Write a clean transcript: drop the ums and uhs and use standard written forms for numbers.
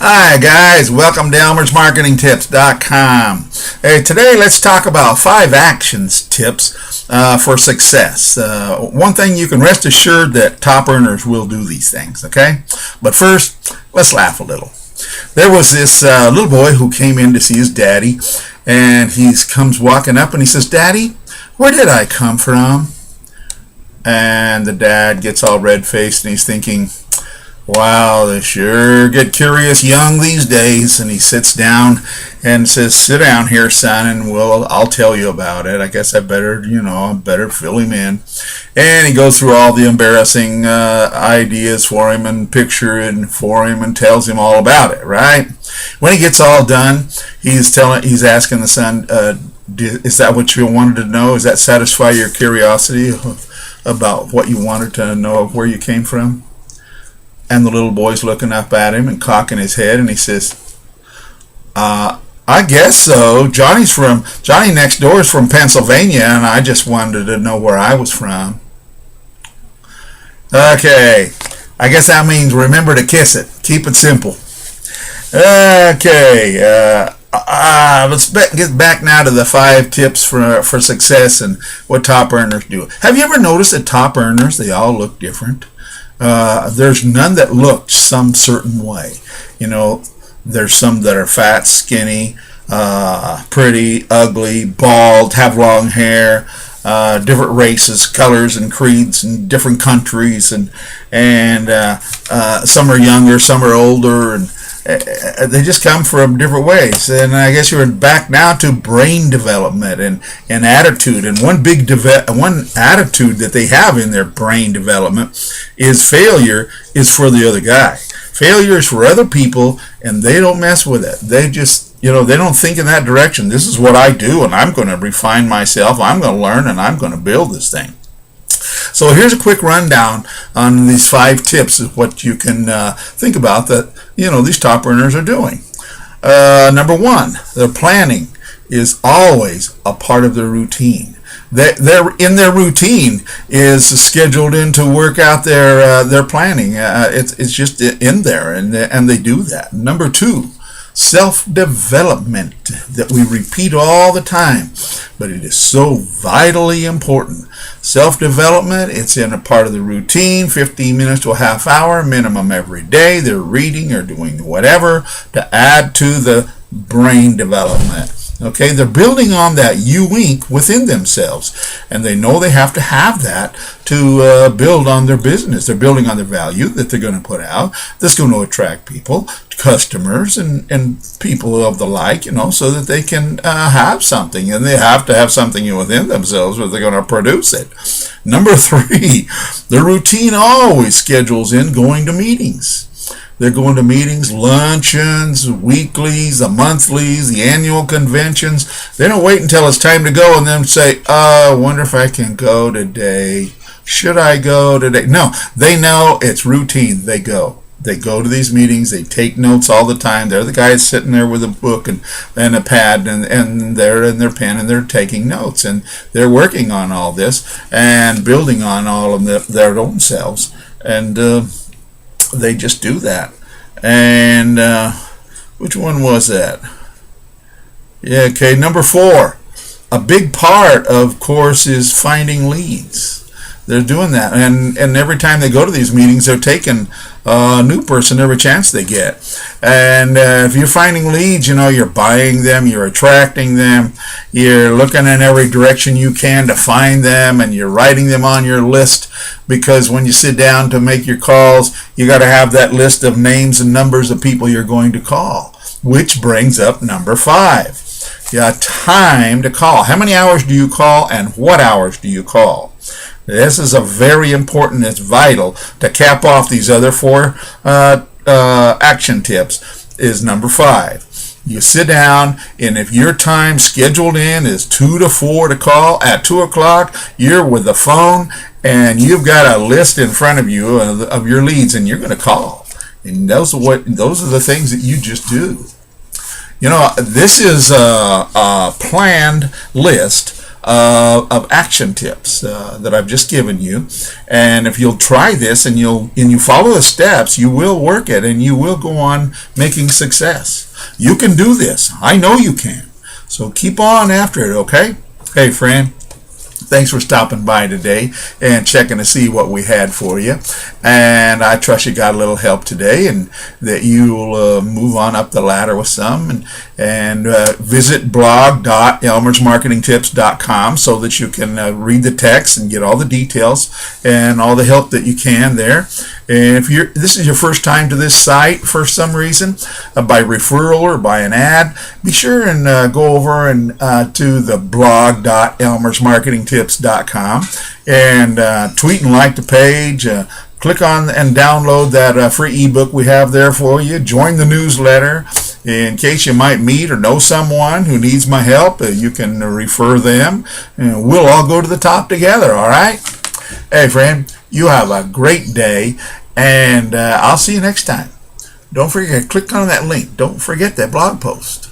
Hi guys, welcome to ElmersMarketingTips.com. Hey, today let's talk about 5 actions tips for success. One thing you can rest assured that top earners will do these things, okay? But first, let's laugh a little. There was this little boy who came in to see his daddy, and he comes walking up and he says, "Daddy, where did I come from?" And the dad gets all red-faced and he's thinking, wow, they sure get curious young these days. And he sits down and says, "Sit down here, son, and I'll tell you about it. I guess I better fill him in." And he goes through all the embarrassing ideas for him and picture it for him and tells him all about it, right? When he gets all done, he's asking the son, "Is that what you wanted to know? Does that satisfy your curiosity about what you wanted to know of where you came from?" And the little boy's looking up at him and cocking his head, and he says, "I guess so. Johnny next door is from Pennsylvania, and I just wanted to know where I was from." Okay, I guess that means remember to kiss it. Keep it simple. Okay, let's get back now to the 5 tips for success and what top earners do. Have you ever noticed that top earners, they all look different? There's none that look some certain way. There's some that are fat, skinny, pretty, ugly, bald, have long hair, different races, colors, and creeds, and different countries, and some are younger, some are older, and they just come from different ways. And I guess you're back now to brain development and attitude. And one attitude that they have in their brain development is failure is for the other guy. Failure is for other people, and they don't mess with it. They just, they don't think in that direction. This is what I do, and I'm going to refine myself. I'm going to learn, and I'm going to build this thing. So here's a quick rundown on these 5 tips of what you can think about that these top earners are doing. Number 1, their planning is always a part of their routine. They're in their routine is scheduled in to work out their planning. It's just in there, and they do that. Number 2, self-development that we repeat all the time, but it is so vitally important. Self-development, it's in a part of the routine, 15 minutes to a half hour minimum every day. They're reading or doing whatever to add to the brain development. Okay, they're building on that you-ink within themselves, and they know they have to have that to build on their business. They're building on their value that they're going to put out that's going to attract people, customers, and people of the like, so that they can have something, and they have to have something within themselves or they're going to produce it. Number 3, the routine always schedules in going to meetings. They're going to meetings, luncheons, weeklies, the monthlies, the annual conventions. They don't wait until it's time to go and then say, "I wonder if I can go today. Should I go today?" No, they know it's routine. They go. They go to these meetings. They take notes all the time. They're the guys sitting there with a book and a pad and they're in their pen, and they're taking notes, and they're working on all this and building on all of their own selves. And they just do that. And which one was that? Yeah, okay, number 4. A big part, of course, is finding leads. They're doing that, and every time they go to these meetings, they're taking a new person every chance they get. And if you're finding leads, you're buying them, you're attracting them, you're looking in every direction you can to find them, and you're writing them on your list, because when you sit down to make your calls, you got to have that list of names and numbers of people you're going to call, which brings up number 5. You got time to call. How many hours do you call, and what hours do you call? This is a very important, it's vital to cap off these other 4 action tips, is number 5. You sit down, and if your time scheduled in is 2 to 4 to call, at 2 o'clock, you're with the phone, and you've got a list in front of you of your leads, and you're going to call. And those are the things that you just do. This is a planned list of action tips that I've just given you. And if you'll try this and you follow the steps, you will work it and you will go on making success. You can do this. I know you can. So keep on after it, okay? Hey, friend. Thanks for stopping by today and checking to see what we had for you. And I trust you got a little help today and that you'll move on up the ladder with some. And visit blog.elmersmarketingtips.com so that you can read the text and get all the details and all the help that you can there. And if this is your first time to this site for some reason, by referral or by an ad, be sure and go over and to the blog.elmersmarketingtips.com and tweet and like the page. Click on and download that free ebook we have there for you. Join the newsletter. In case you might meet or know someone who needs my help, you can refer them. And we'll all go to the top together, all right? Hey, friend, you have a great day, and I'll see you next time. Don't forget, click on that link. Don't forget that blog post.